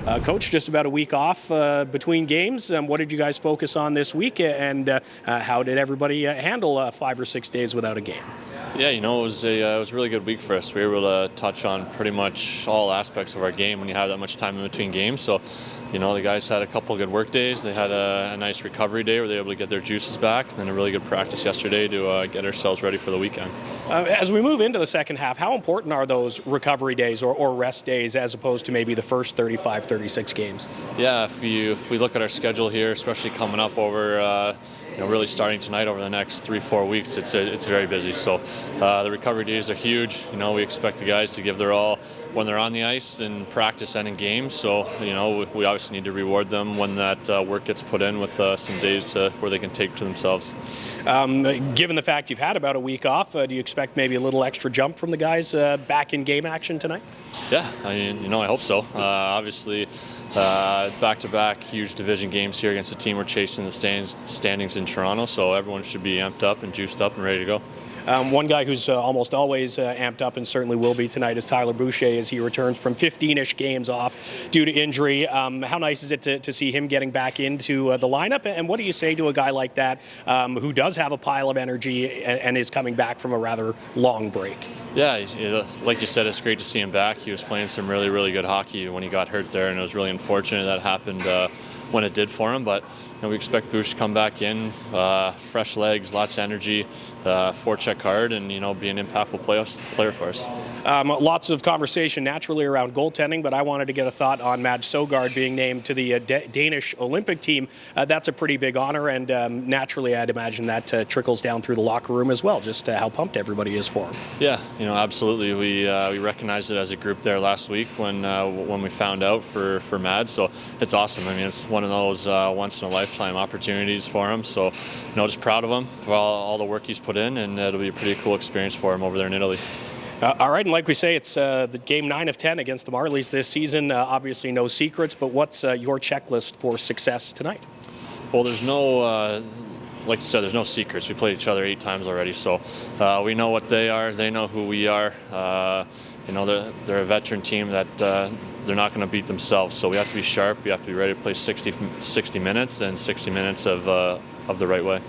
Coach, just about a week off between games. What did you guys focus on this week, and how did everybody handle 5 or 6 days without a game? Yeah, it was a really good week for us. We were able to touch on pretty much all aspects of our game when you have that much time in between games. So, the guys had a couple good work days. They had a nice recovery day where they were able to get their juices back, and then a really good practice yesterday to get ourselves ready for the weekend. As we move into the second half, how important are those recovery days or rest days as opposed to maybe the first 35, 36 games? Yeah, if we look at our schedule here, especially coming up over really starting tonight over the next 3-4 weeks, it's very busy. So the recovery days are huge. We expect the guys to give their all when they're on the ice in practice and in games. So we obviously need to reward them when that work gets put in with some days where they can take to themselves. Given the fact you've had about a week off, do you expect maybe a little extra jump from the guys back in game action tonight? Yeah, I hope so. Obviously, back-to-back huge division games here against the team we're chasing the standings in Toronto, so everyone should be amped up and juiced up and ready to go. One guy who's almost always amped up and certainly will be tonight is Tyler Boucher as he returns from 15-ish games off due to injury. How nice is it to see him getting back into the lineup? And what do you say to a guy like that who does have a pile of energy and is coming back from a rather long break? Yeah, like you said, it's great to see him back. He was playing some really, really good hockey when he got hurt there, and it was really unfortunate that happened when it did for him. But we expect Bush to come back in, fresh legs, lots of energy, forecheck hard, and be an impactful player for us. Lots of conversation naturally around goaltending, but I wanted to get a thought on Mads Søgaard being named to the Danish Olympic team. That's a pretty big honor, and naturally I'd imagine that trickles down through the locker room as well, just how pumped everybody is for him. Yeah, absolutely. We recognized it as a group there last week when we found out for Mads, so it's awesome. It's one of those once-in-a-lifetime opportunities for him, so just proud of him for all the work he's put in, and it'll be a pretty cool experience for him over there in Italy. All right, and like we say, it's the game 9 of 10 against the Marlies this season. Obviously no secrets, but what's your checklist for success tonight? Well, there's no, like you said, there's no secrets. We played each other 8 times already, so we know what they are. They know who we are. They're a veteran team that they're not going to beat themselves, so we have to be sharp. We have to be ready to play 60 minutes and 60 minutes of the right way.